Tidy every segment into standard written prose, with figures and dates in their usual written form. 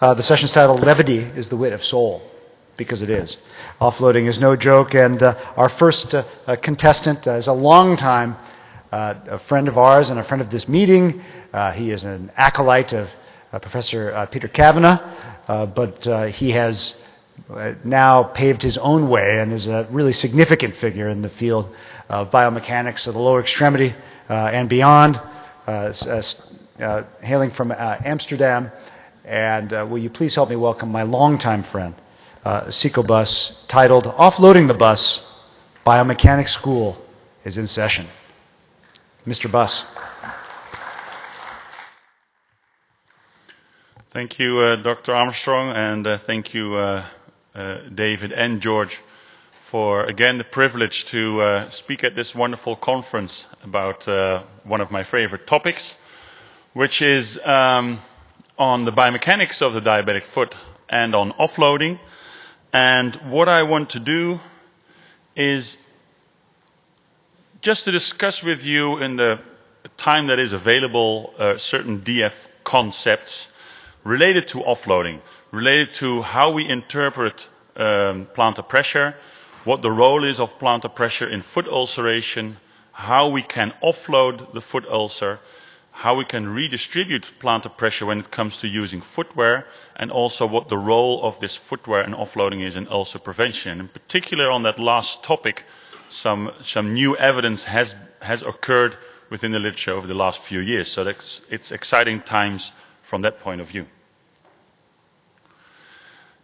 The session's titled, Levity is the Wit of Soul, because it is. Offloading is no joke, and our first contestant is a long-time a friend of ours and a friend of this meeting. He is an acolyte of Professor Peter Kavanagh, but he has now paved his own way and is a really significant figure in the field of biomechanics of the lower extremity and beyond, hailing from Amsterdam. And will you please help me welcome my longtime friend, Bus, titled Offloading the Bus, Biomechanics School is in session. Mr. Bus. Thank you, Dr. Armstrong, and thank you, David and George, for, again, the privilege to speak at this wonderful conference about one of my favorite topics, which is on the biomechanics of the diabetic foot and on offloading. And what I want to do is just to discuss with you in the time that is available certain DF concepts related to offloading, related to how we interpret plantar pressure, what the role is of plantar pressure in foot ulceration, how we can offload the foot ulcer, how we can redistribute plantar pressure when it comes to using footwear, and also what the role of this footwear and offloading is in ulcer prevention. In particular, on that last topic, some new evidence has occurred within the literature over the last few years. So it's exciting times from that point of view.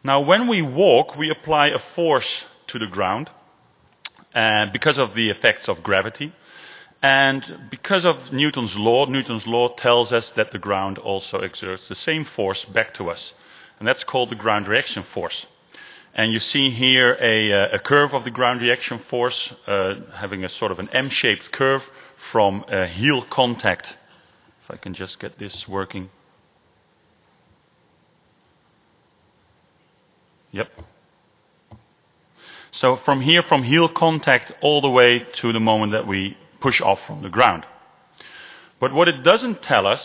Now, when we walk, we apply a force to the ground because of the effects of gravity. And because of Newton's law tells us that the ground also exerts the same force back to us. And that's called the ground reaction force. And you see here a curve of the ground reaction force, having a sort of an M-shaped curve from heel contact. If I can just get this working. Yep. So from here, from heel contact all the way to the moment that we push off from the ground. But what it doesn't tell us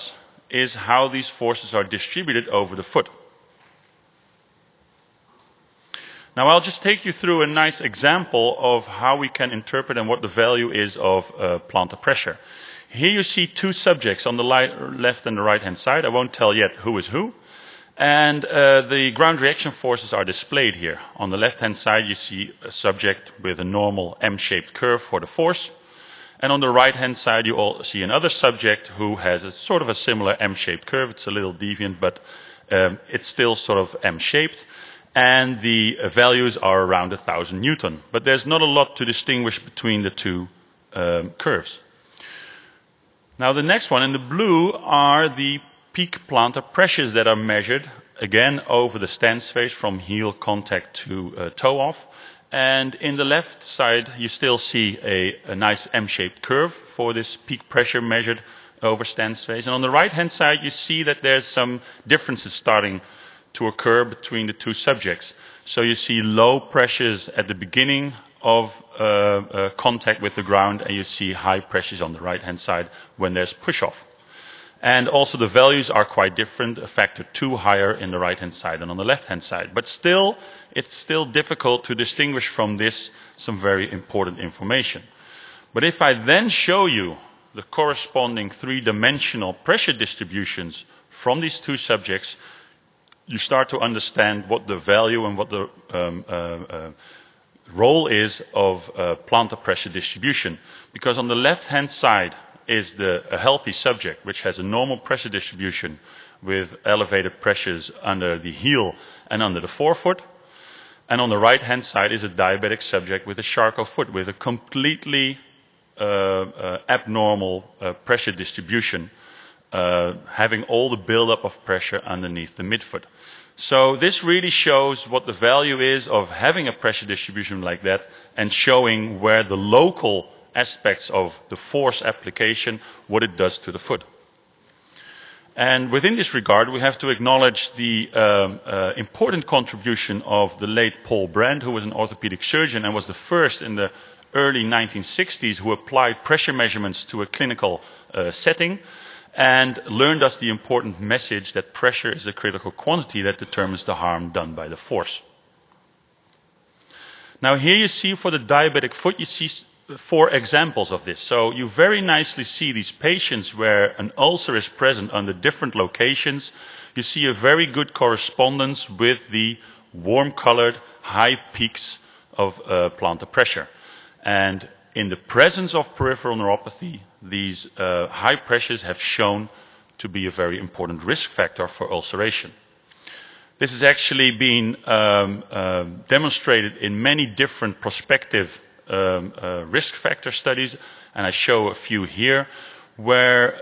is how these forces are distributed over the foot. Now I'll just take you through a nice example of how we can interpret and what the value is of plantar pressure. Here you see two subjects on the left and the right hand side. I won't tell yet who is who. And the ground reaction forces are displayed here. On the left hand side you see a subject with a normal M-shaped curve for the force. And on the right hand side you all see another subject who has a sort of a similar M-shaped curve. It's a little deviant, but it's still sort of M-shaped. And the values are around 1,000 Newton. But there's not a lot to distinguish between the two curves. Now the next one in the blue are the peak plantar pressures that are measured, again, over the stand space from heel contact to toe off. And in the left side, you still see a nice M-shaped curve for this peak pressure measured over stand space. And on the right-hand side, you see that there's some differences starting to occur between the two subjects. So you see low pressures at the beginning of contact with the ground, and you see high pressures on the right-hand side when there's push-off. And also the values are quite different, a factor 2 higher in the right-hand side than on the left-hand side. But still, it's still difficult to distinguish from this some very important information. But if I then show you the corresponding three-dimensional pressure distributions from these two subjects, you start to understand what the value and what the role is of plantar pressure distribution. Because on the left-hand side is a healthy subject which has a normal pressure distribution with elevated pressures under the heel and under the forefoot. And on the right-hand side is a diabetic subject with a Charcot foot with a completely abnormal pressure distribution, having all the buildup of pressure underneath the midfoot. So this really shows what the value is of having a pressure distribution like that and showing where the local aspects of the force application, what it does to the foot. And within this regard, we have to acknowledge the important contribution of the late Paul Brand, who was an orthopedic surgeon and was the first in the early 1960s who applied pressure measurements to a clinical setting. and learned thus the important message that pressure is a critical quantity that determines the harm done by the force. Now here you see for the diabetic foot, you see 4 examples of this. So you very nicely see these patients where an ulcer is present under different locations. You see a very good correspondence with the warm-colored high peaks of plantar pressure. And in the presence of peripheral neuropathy, these high pressures have shown to be a very important risk factor for ulceration. This has actually been demonstrated in many different prospective risk factor studies, and I show a few here, where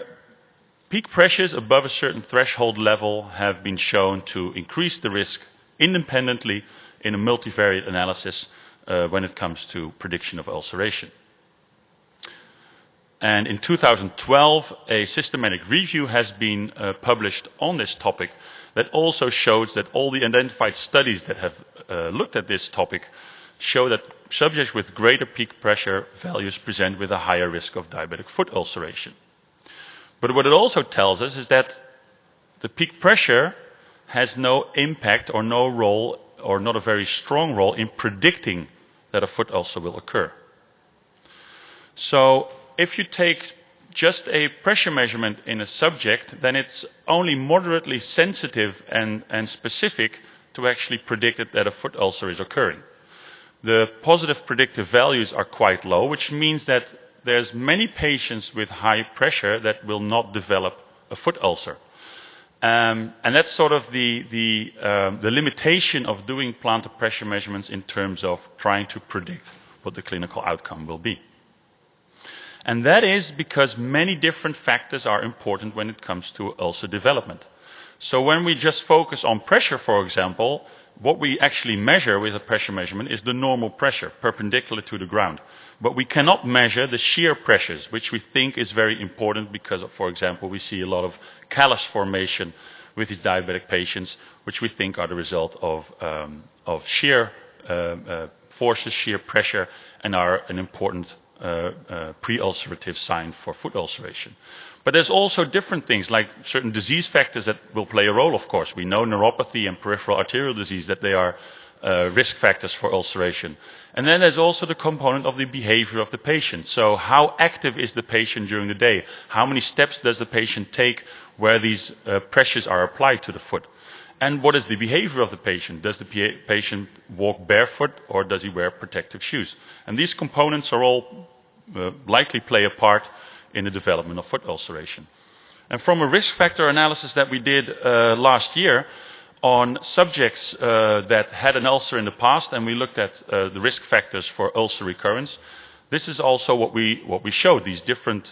peak pressures above a certain threshold level have been shown to increase the risk independently in a multivariate analysis when it comes to prediction of ulceration. And in 2012, a systematic review has been published on this topic that also shows that all the identified studies that have looked at this topic show that subjects with greater peak pressure values present with a higher risk of diabetic foot ulceration. But what it also tells us is that the peak pressure has no impact or no role, or not a very strong role, in predicting that a foot ulcer will occur. So if you take just a pressure measurement in a subject, then it's only moderately sensitive and specific to actually predict that a foot ulcer is occurring. The positive predictive values are quite low, which means that there's many patients with high pressure that will not develop a foot ulcer. And that's sort of the limitation of doing plantar pressure measurements in terms of trying to predict what the clinical outcome will be. And that is because many different factors are important when it comes to ulcer development. So when we just focus on pressure, for example, what we actually measure with a pressure measurement is the normal pressure, perpendicular to the ground. But we cannot measure the shear pressures, which we think is very important because, for example, we see a lot of callus formation with these diabetic patients, which we think are the result of shear forces, shear pressure, and are an important pre-ulcerative sign for foot ulceration. But there's also different things, like certain disease factors that will play a role, of course. We know neuropathy and peripheral arterial disease, that they are risk factors for ulceration. And then there's also the component of the behavior of the patient. So how active is the patient during the day? How many steps does the patient take where these pressures are applied to the foot? And what is the behavior of the patient? Does the patient walk barefoot, or does he wear protective shoes? And these components are all likely play a part in the development of foot ulceration. And from a risk factor analysis that we did last year on subjects that had an ulcer in the past, and we looked at the risk factors for ulcer recurrence, this is also what we showed, these different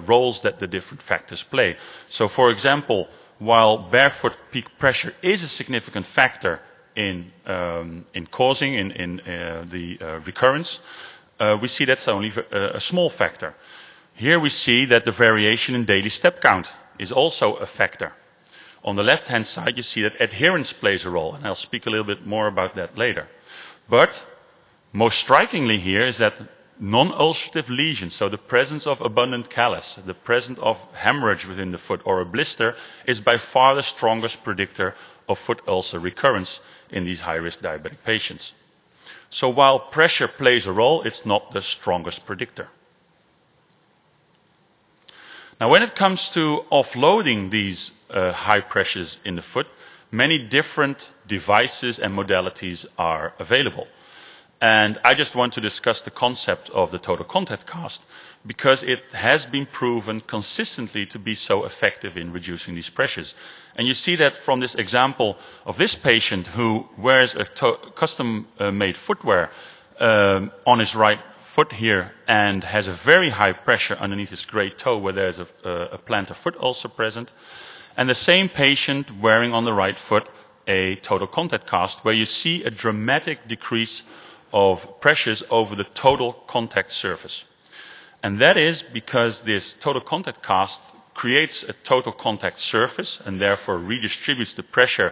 roles that the different factors play. So for example, while barefoot peak pressure is a significant factor in causing the recurrence, we see that's only a small factor. Here we see that the variation in daily step count is also a factor. On the left-hand side, you see that adherence plays a role, and I'll speak a little bit more about that later. But most strikingly here is that non-ulcerative lesions, so the presence of abundant callus, the presence of hemorrhage within the foot or a blister, is by far the strongest predictor of foot ulcer recurrence in these high-risk diabetic patients. So while pressure plays a role, it's not the strongest predictor. Now when it comes to offloading these high pressures in the foot, many different devices and modalities are available. And I just want to discuss the concept of the total contact cast because it has been proven consistently to be so effective in reducing these pressures. And you see that from this example of this patient who wears a custom-made footwear on his right foot here and has a very high pressure underneath his great toe where there's a plantar foot ulcer present. And the same patient wearing on the right foot a total contact cast where you see a dramatic decrease of pressures over the total contact surface. And that is because this total contact cast creates a total contact surface and therefore redistributes the pressure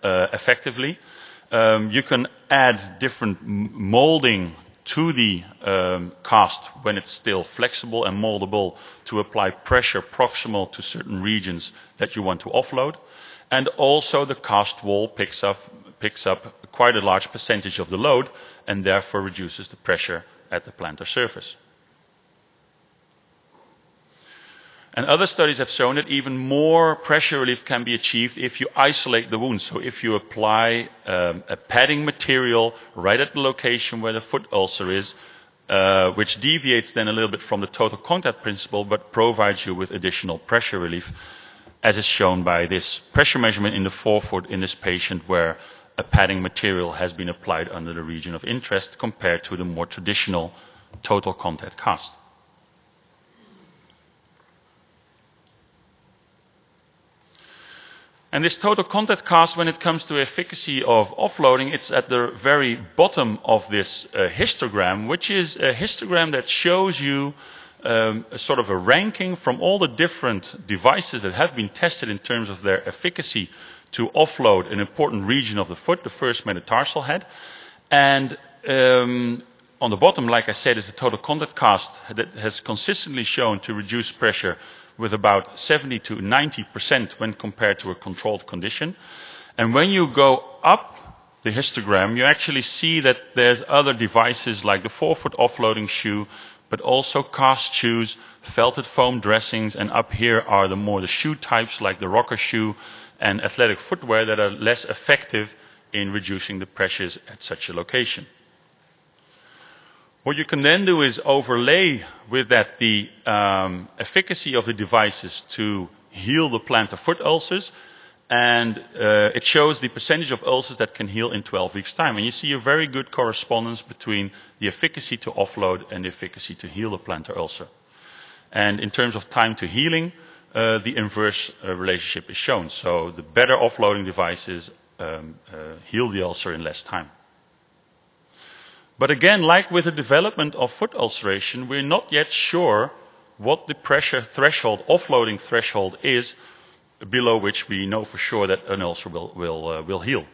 effectively. You can add different molding to the cast when it's still flexible and moldable to apply pressure proximal to certain regions that you want to offload. And also the cast wall picks up quite a large percentage of the load and therefore reduces the pressure at the plantar surface. And other studies have shown that even more pressure relief can be achieved if you isolate the wound. So if you apply a padding material right at the location where the foot ulcer is, which deviates then a little bit from the total contact principle, but provides you with additional pressure relief, as is shown by this pressure measurement in the forefoot in this patient where a padding material has been applied under the region of interest compared to the more traditional total contact cast. And this total contact cast, when it comes to efficacy of offloading, it's at the very bottom of this histogram, which is a histogram that shows you a sort of a ranking from all the different devices that have been tested in terms of their efficacy to offload an important region of the foot, the first metatarsal head. And on the bottom, like I said, is the total contact cast that has consistently shown to reduce pressure with about 70 to 90% when compared to a controlled condition. And when you go up the histogram, you actually see that there's other devices like the forefoot offloading shoe, but also cast shoes, felted foam dressings, and up here are the shoe types like the rocker shoe and athletic footwear that are less effective in reducing the pressures at such a location. What you can then do is overlay with that the efficacy of the devices to heal the plantar foot ulcers, and it shows the percentage of ulcers that can heal in 12 weeks' time. And you see a very good correspondence between the efficacy to offload and the efficacy to heal the plantar ulcer. And in terms of time to healing, the inverse relationship is shown. So the better offloading devices heal the ulcer in less time. But again, like with the development of foot ulceration, we're not yet sure what the pressure threshold, offloading threshold is, below which we know for sure that an ulcer will heal.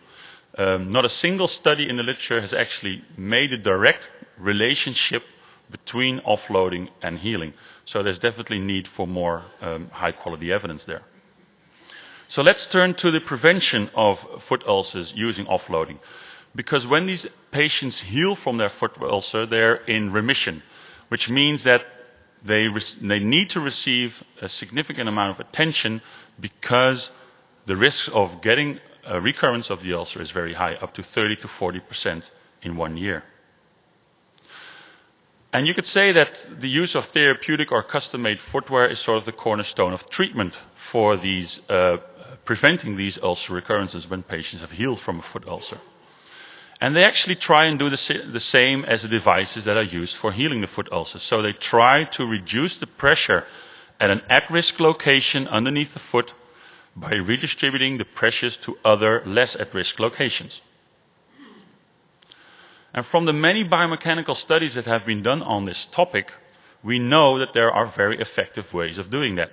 Not a single study in the literature has actually made a direct relationship between offloading and healing. So there's definitely need for more high quality evidence there. So let's turn to the prevention of foot ulcers using offloading. Because when these patients heal from their foot ulcer, they're in remission, which means that they need to receive a significant amount of attention because the risk of getting a recurrence of the ulcer is very high, up to 30 to 40% in 1 year. And you could say that the use of therapeutic or custom-made footwear is sort of the cornerstone of treatment for these, preventing these ulcer recurrences when patients have healed from a foot ulcer. And they actually try and do the same as the devices that are used for healing the foot ulcers. So they try to reduce the pressure at an at-risk location underneath the foot by redistributing the pressures to other less at-risk locations. And from the many biomechanical studies that have been done on this topic, we know that there are very effective ways of doing that.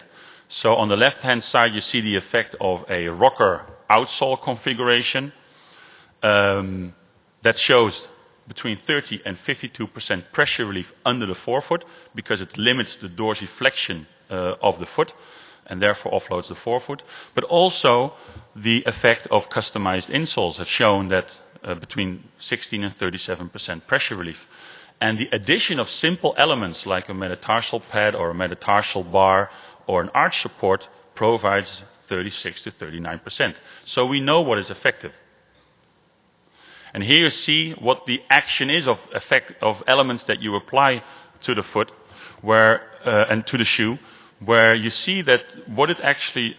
So on the left-hand side, you see the effect of a rocker outsole configuration. That shows between 30 and 52% pressure relief under the forefoot because it limits the dorsiflexion of the foot and therefore offloads the forefoot. But also the effect of customized insoles have shown that between 16 and 37% pressure relief. And the addition of simple elements like a metatarsal pad or a metatarsal bar or an arch support provides 36 to 39%. So we know what is effective. And here you see what the action is of effect of elements that you apply to the foot, and to the shoe, where you see that what it actually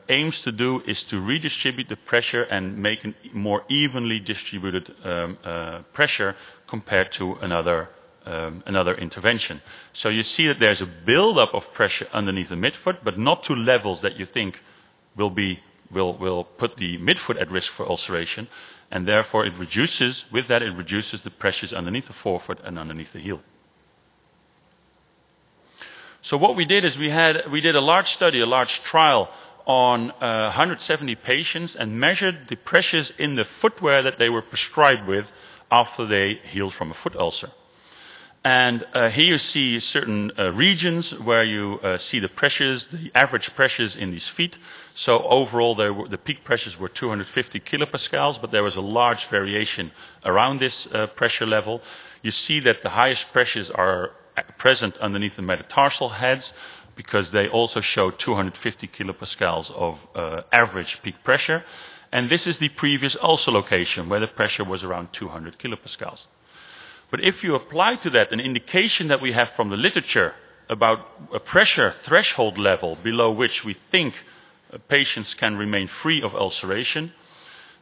aims to do is to redistribute the pressure and make a more evenly distributed pressure compared to another intervention. So you see that there's a buildup of pressure underneath the midfoot, but not to levels that you think will put the midfoot at risk for ulceration. And therefore it reduces the pressures underneath the forefoot and underneath the heel. So what we did is we did a large study, a large trial on 170 patients and measured the pressures in the footwear that they were prescribed with after they healed from a foot ulcer. And here you see certain regions where you see the pressures, the average pressures in these feet. So overall, the peak pressures were 250 kilopascals, but there was a large variation around this pressure level. You see that the highest pressures are present underneath the metatarsal heads, because they also show 250 kilopascals of average peak pressure. And this is the previous ulcer location, where the pressure was around 200 kilopascals. But if you apply to that an indication that we have from the literature about a pressure threshold level below which we think patients can remain free of ulceration,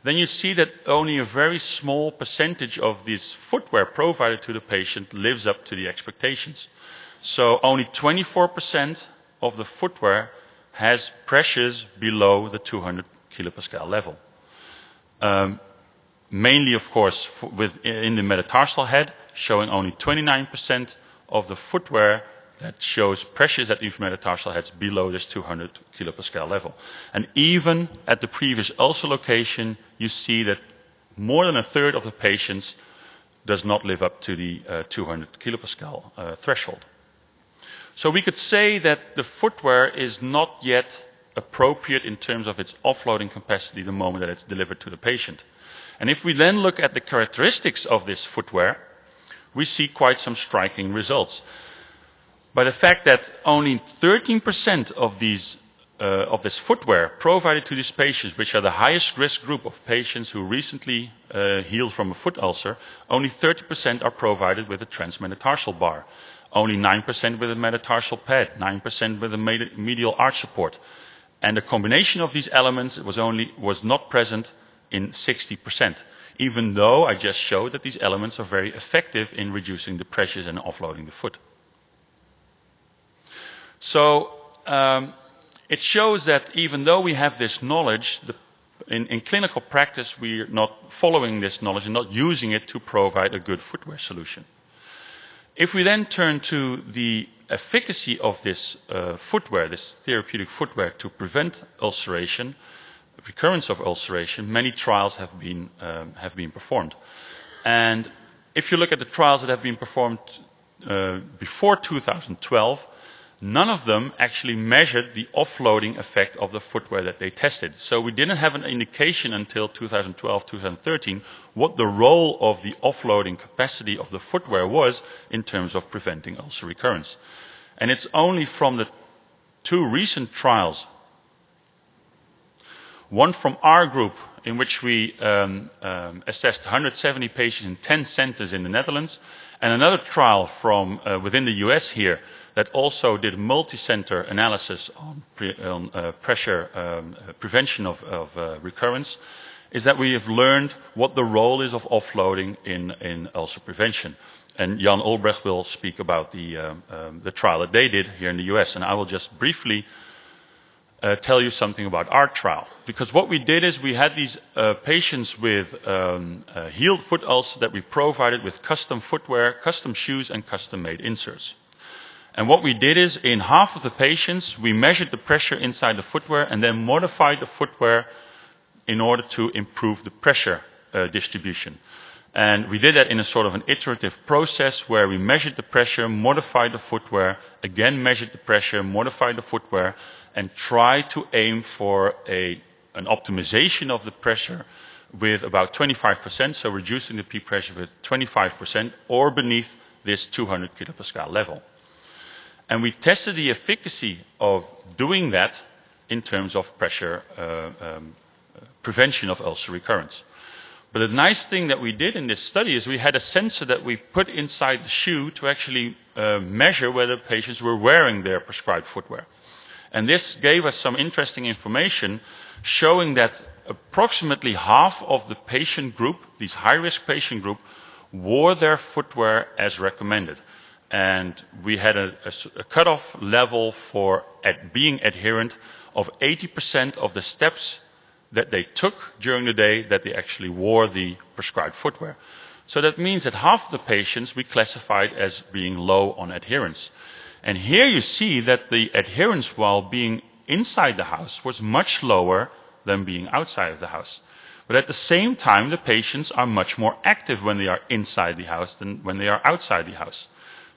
then you see that only a very small percentage of this footwear provided to the patient lives up to the expectations. So only 24% of the footwear has pressures below the 200 kilopascal level. Mainly, of course, in the metatarsal head, showing only 29% of the footwear that shows pressures at these metatarsal heads below this 200 kilopascal level. And even at the previous ulcer location, you see that more than a third of the patients does not live up to the 200 kilopascal threshold. So we could say that the footwear is not yet appropriate in terms of its offloading capacity the moment that it's delivered to the patient. And if we then look at the characteristics of this footwear, we see quite some striking results. By the fact that only 13% of this footwear provided to these patients, which are the highest risk group of patients who recently healed from a foot ulcer, only 30% are provided with a transmetatarsal bar. Only 9% with a metatarsal pad, 9% with a medial arch support. And the combination of these elements was not present in 60%, even though I just showed that these elements are very effective in reducing the pressures and offloading the foot. So it shows that even though we have this knowledge, in clinical practice we are not following this knowledge and not using it to provide a good footwear solution. If we then turn to the efficacy of this footwear, this therapeutic footwear to prevent ulceration, recurrence of ulceration, many trials have been performed. And if you look at the trials that have been performed before 2012, none of them actually measured the offloading effect of the footwear that they tested. So we didn't have an indication until 2012, 2013 what the role of the offloading capacity of the footwear was in terms of preventing ulcer recurrence. And it's only from the two recent trials, one from our group in which we assessed 170 patients in 10 centers in the Netherlands, and another trial from within the US here that also did multi-center analysis on pressure prevention of recurrence, is that we have learned what the role is of offloading in ulcer prevention. And Jan Olbrecht will speak about the trial that they did here in the US, and I will just briefly tell you something about our trial. Because what we did is we had these patients with healed foot ulcers that we provided with custom footwear, custom shoes, and custom-made inserts. And what we did is, in half of the patients, we measured the pressure inside the footwear and then modified the footwear in order to improve the pressure distribution. And we did that in a sort of an iterative process where we measured the pressure, modified the footwear, again measured the pressure, modified the footwear, and tried to aim for an optimization of the pressure with about 25%, so reducing the peak pressure with 25% or beneath this 200 kilopascal level. And we tested the efficacy of doing that in terms of pressure prevention of ulcer recurrence. But the nice thing that we did in this study is we had a sensor that we put inside the shoe to actually measure whether patients were wearing their prescribed footwear. And this gave us some interesting information showing that approximately half of the patient group, this high-risk patient group, wore their footwear as recommended. And we had a cutoff level for being adherent of 80% of the steps that they took during the day that they actually wore the prescribed footwear. So that means that half of the patients we classified as being low on adherence. And here you see that the adherence while being inside the house was much lower than being outside of the house. But at the same time, the patients are much more active when they are inside the house than when they are outside the house.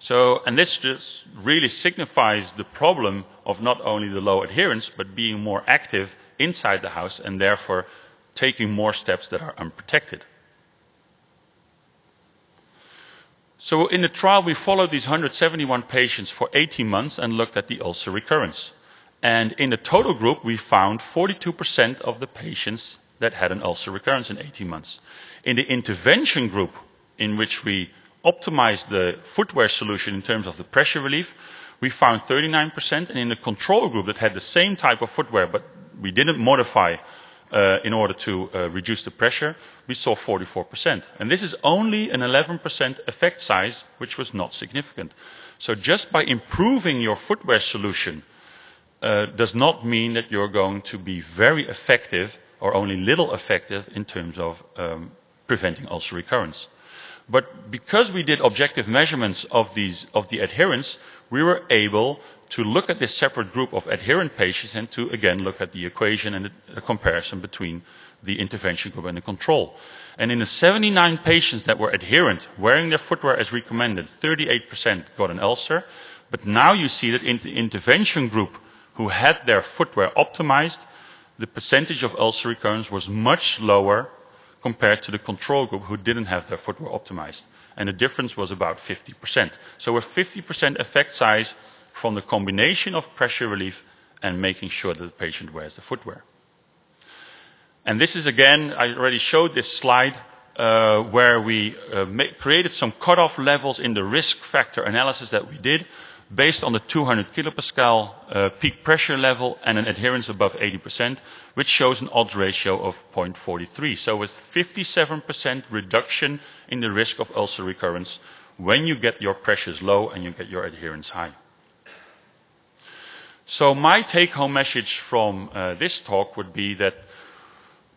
So, and this just really signifies the problem of not only the low adherence, but being more active inside the house and therefore taking more steps that are unprotected. So in the trial, we followed these 171 patients for 18 months and looked at the ulcer recurrence. And in the total group, we found 42% of the patients that had an ulcer recurrence in 18 months. In the intervention group, in which we optimized the footwear solution in terms of the pressure relief, we found 39%. And in the control group that had the same type of footwear, but we didn't modify in order to reduce the pressure, we saw 44%. And this is only an 11% effect size, which was not significant. So just by improving your footwear solution does not mean that you're going to be very effective or only little effective in terms of preventing ulcer recurrence. But because we did objective measurements of the adherence, we were able to look at this separate group of adherent patients and to again look at the equation and the comparison between the intervention group and the control. And in the 79 patients that were adherent, wearing their footwear as recommended, 38% got an ulcer. But now you see that in the intervention group who had their footwear optimized, the percentage of ulcer recurrence was much lower compared to the control group who didn't have their footwear optimized. And the difference was about 50%. So a 50% effect size from the combination of pressure relief and making sure that the patient wears the footwear. And this is again, I already showed this slide where we created some cutoff levels in the risk factor analysis that we did based on the 200 kilopascal peak pressure level and an adherence above 80%, which shows an odds ratio of 0.43. So with 57% reduction in the risk of ulcer recurrence when you get your pressures low and you get your adherence high. So my take-home message from this talk would be that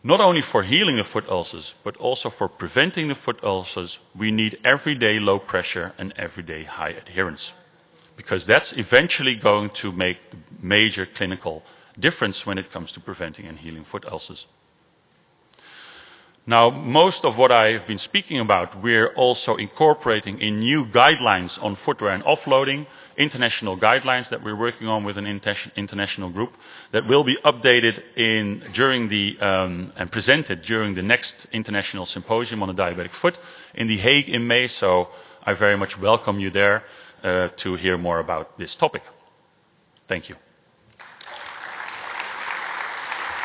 not only for healing the foot ulcers, but also for preventing the foot ulcers, we need everyday low pressure and everyday high adherence. Because that's eventually going to make the major clinical difference when it comes to preventing and healing foot ulcers. Now, most of what I have been speaking about, we're also incorporating in new guidelines on footwear and offloading, international guidelines that we're working on with an international group that will be updated and presented during the next international symposium on the diabetic foot in The Hague in May. So I very much welcome you there to hear more about this topic. Thank you.